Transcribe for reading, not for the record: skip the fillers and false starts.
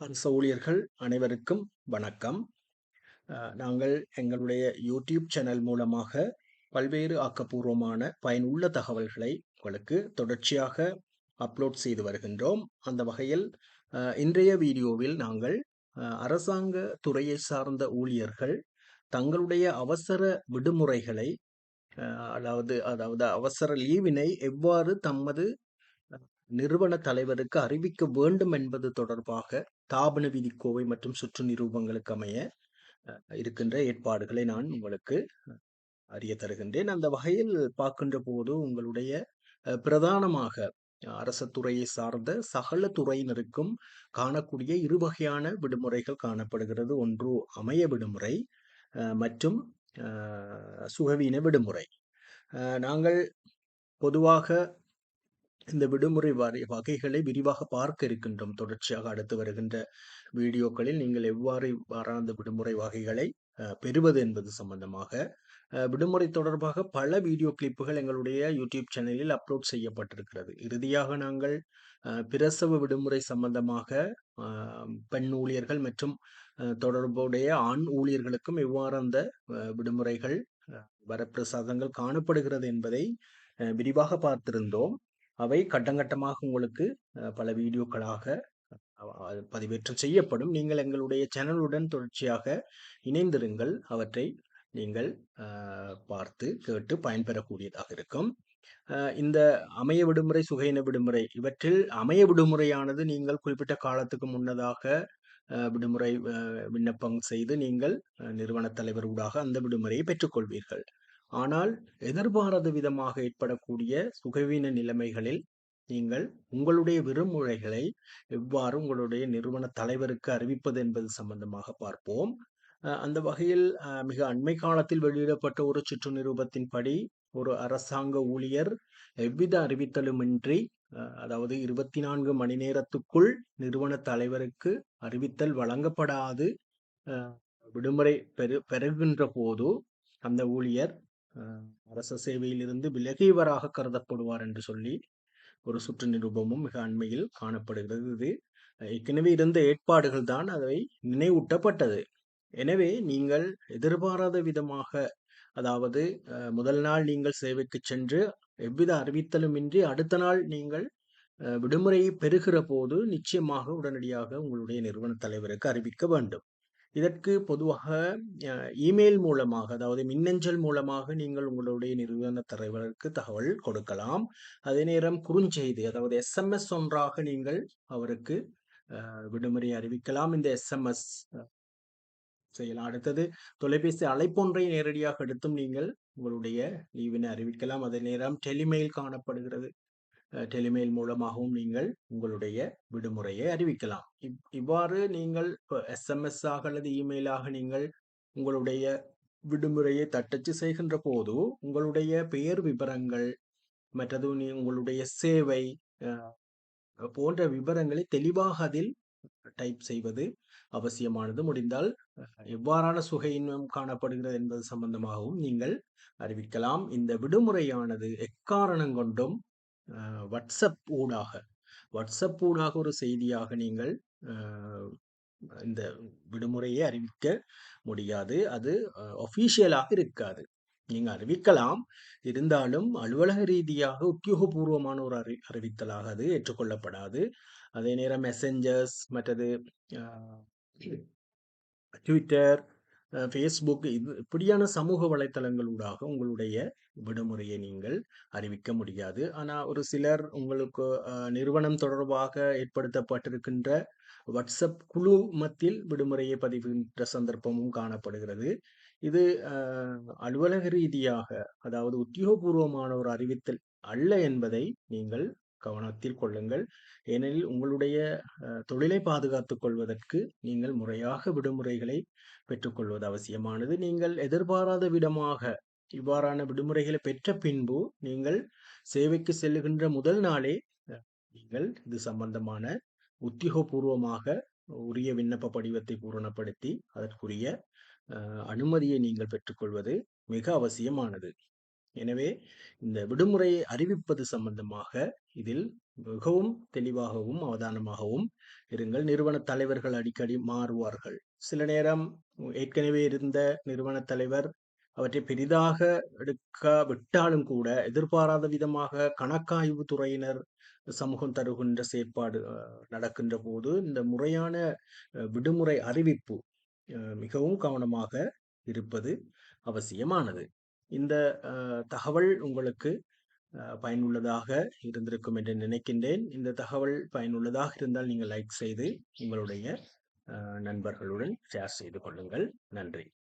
அரச ஊழியர்கள் அனைவருக்கும் வணக்கம். நாங்கள் எங்களுடைய யூடியூப் சேனல் மூலமாக பல்வேறு ஆக்கப்பூர்வமான பயனுள்ள தகவல்களை உங்களுக்கு தொடர்ச்சியாக அப்லோட் செய்து வருகின்றோம். அந்த வகையில் இன்றைய வீடியோவில் நாங்கள் அரசாங்க துறையை சார்ந்த ஊழியர்கள் தங்களுடைய அவசர விடுமுறைகளை அதாவது அவசர லீவினை எவ்வாறு தமது நிறுவன தலைவருக்கு அறிவிக்க வேண்டும் என்பது தொடர்பாக தாபன விதிக்கோவை மற்றும் சுற்று நிரூபங்களுக்கு அமைய இருக்கின்ற ஏற்பாடுகளை நான் உங்களுக்கு அறிய தருகின்றேன். அந்த வகையில் பார்க்கின்ற போது உங்களுடைய பிரதானமாக அரச துறையை சார்ந்த சகல துறையினருக்கும் காணக்கூடிய இரு வகையான விடுமுறைகள் காணப்படுகிறது. ஒன்று அமைய விடுமுறை மற்றும் சுகவீன விடுமுறை. நாங்கள் பொதுவாக இந்த விடுமுறை வகைகளை விரிவாக பார்க்க இருக்கின்றோம். தொடர்ச்சியாக அடுத்து வருகின்ற வீடியோக்களில் நீங்கள் எவ்வாறு அந்த விடுமுறை வகைகளை பெறுவது என்பது சம்பந்தமாக விடுமுறை தொடர்பாக பல வீடியோ கிளிப்புகள் எங்களுடைய யூடியூப் சேனலில் அப்லோட் செய்யப்பட்டிருக்கிறது. இறுதியாக நாங்கள் பிரசவ விடுமுறை சம்பந்தமாக பெண் ஊழியர்கள் மற்றும் தொடர்புடைய ஆண் ஊழியர்களுக்கும் எவ்வாறு அந்த விடுமுறைகள் வரப்பிரசாதங்கள் காணப்படுகிறது என்பதை விரிவாக பார்த்திருந்தோம். அவை கட்டங்கட்டமாக உங்களுக்கு பல வீடியோக்களாக பதிவேற்றம் செய்யப்படும். நீங்கள் எங்களுடைய சேனலுடன் தொடர்ச்சியாக இணைந்திருங்கள். அவற்றை நீங்கள் பார்த்து கேட்டு பயன்பெறக்கூடியதாக இருக்கும். இந்த அமைய விடுமுறை, சுகையின விடுமுறை இவற்றில் அமைய விடுமுறையானது நீங்கள் குறிப்பிட்ட காலத்துக்கு முன்னதாக விடுமுறை விண்ணப்பம் செய்து நீங்கள் நிறுவன தலைவர் ஊடாக அந்த விடுமுறையை பெற்றுக்கொள்வீர்கள். ஆனால் எதிர்பாராத விதமாக ஏற்படக்கூடிய சுகவீன நிலைமைகளில் நீங்கள் உங்களுடைய விடுமுறைகளை எவ்வாறு உங்களுடைய நிறுவன தலைவருக்கு அறிவிப்பது என்பது சம்பந்தமாக பார்ப்போம். அந்த வகையில் மிக அண்மை காலத்தில் வெளியிடப்பட்ட ஒரு சுற்று நிரூபத்தின்படி ஒரு அரசாங்க ஊழியர் எவ்வித அறிவித்தலுமின்றி அதாவது 24 மணி நேரத்துக்குள் நிறுவன தலைவருக்கு அறிவித்தல் வழங்கப்படாது விடுமுறை பெறுகின்ற போது அந்த ஊழியர் அரச சேவையிலிருந்து விலகியவராக கருதப்படுவார் என்று சொல்லி ஒரு சுற்று நிரூபமும் மிக அண்மையில் காணப்படுகிறது. இது ஏற்கனவே இருந்த ஏற்பாடுகள் தான் அதை நினைவூட்டப்பட்டது. எனவே நீங்கள் எதிர்பாராத விதமாக அதாவது முதல் நாள் நீங்கள் சேவைக்கு சென்று எவ்வித அறிவித்தலுமின்றி அடுத்த நாள் நீங்கள் விடுமுறையை பெறுகிற போது நிச்சயமாக உடனடியாக உங்களுடைய நிறுவன தலைவருக்கு அறிவிக்க வேண்டும். இதற்கு பொதுவாக இமெயில் மூலமாக அதாவது மின்னஞ்சல் மூலமாக நீங்கள் உங்களுடைய நிறுவன தலைவருக்கு தகவல் கொடுக்கலாம். அதே நேரம் குறுஞ்செய்தி அதாவது SMS ஒன்றாக நீங்கள் அவருக்கு விடுமுறை அறிவிக்கலாம். இந்த SMS செய்யலாம். அடுத்தது தொலைபேசி அழைப்பொன்றை நேரடியாக எடுத்தும் நீங்கள் உங்களுடைய லீவினை அறிவிக்கலாம். அதே நேரம் டெலிமெயில் காணப்படுகிறது. டெலிமெயில் மூலமாகவும் நீங்கள் உங்களுடைய விடுமுறையை அறிவிக்கலாம். இவ்வாறு நீங்கள் SMS ஆக அல்லது இமெயிலாக நீங்கள் உங்களுடைய விடுமுறையை தட்டச்சு செய்கின்ற போது உங்களுடைய பெயர் விவரங்கள் மற்றது உங்களுடைய சேவை போன்ற விவரங்களை தெளிவாக அதில் டைப் செய்வது அவசியமானது. முடிந்தால் எவ்வாறான சுகையினம் காணப்படுகிறது என்பது சம்பந்தமாகவும் நீங்கள் அறிவிக்கலாம். இந்த விடுமுறையானது எக்காரணம் கொண்டும் வாட்ஸ்அப் ஊடாக ஒரு செய்தியாக நீங்கள் இந்த விடுமுறையை அறிவிக்க முடியாது. அது ஒஃபிஷியலாக இருக்காது. நீங்க அறிவிக்கலாம், இருந்தாலும் அலுவலக ரீதியாக உத்தியோகபூர்வமான ஒரு அறிவித்தலாக அது ஏற்றுக்கொள்ளப்படாது. அதே நேரம் மெசஞ்சர்ஸ் மற்றது ட்விட்டர், ஃபேஸ்புக் இப்படியான சமூக வலைத்தளங்களூடாக உங்களுடைய விடுமுறையை நீங்கள் அறிவிக்க முடியாது. ஆனால் ஒரு சிலர் உங்களுக்கு நிறுவனம் தொடர்பாக ஏற்படுத்தப்பட்டிருக்கின்ற வாட்ஸ்அப் குழு மத்தியில் விடுமுறையை பதிவுகின்ற சந்தர்ப்பமும் காணப்படுகிறது. இது அலுவலக ரீதியாக அதாவது உத்தியோகபூர்வமான ஒரு அறிவித்தல் அல்ல என்பதை நீங்கள் கவனத்தில் கொள்ளுங்கள். ஏனெனில் உங்களுடைய தொழிலை பாதுகாத்துக் கொள்வதற்கு நீங்கள் முறையாக விடுமுறைகளை பெற்றுக்கொள்வது அவசியமானது. நீங்கள் எதிர்பாராத விதமாக இவ்வாறான விடுமுறைகளை பெற்ற பின்பு நீங்கள் சேவைக்கு செல்லுகின்ற முதல் நாளே நீங்கள் இது சம்பந்தமான உத்தியோகபூர்வமாக உரிய விண்ணப்ப படிவத்தை பூரணப்படுத்தி அதற்குரிய அனுமதியை நீங்கள் பெற்றுக்கொள்வது மிக அவசியமானது. எனவே இந்த விடுமுறையை அறிவிப்பது சம்பந்தமாக இதில் மிகவும் தெளிவாகவும் அவதானமாகவும் இருங்கள். நிறுவன தலைவர்கள் அடிக்கடி மாறுவார்கள். சில நேரம் ஏற்கனவே இருந்த நிறுவன தலைவர் அவற்றை பெரிதாக எடுக்க விட்டாலும் கூட எதிர்பாராத விதமாக கணக்காய்வு துறையினர் சமூகம் தருகின்ற செயற்பாடு நடக்கின்ற போது இந்த முறையான விடுமுறை அறிவிப்பு மிகவும் கவனமாக இருப்பது அவசியமானது. இந்த தகவல் உங்களுக்கு பயனுள்ளதாக இருந்திருக்கும் என்று நினைக்கின்றேன். இந்த தகவல் பயனுள்ளதாக இருந்தால் நீங்கள் லைக் செய்து உங்களுடைய நண்பர்களுடன் ஷேர் செய்து கொள்ளுங்கள். நன்றி.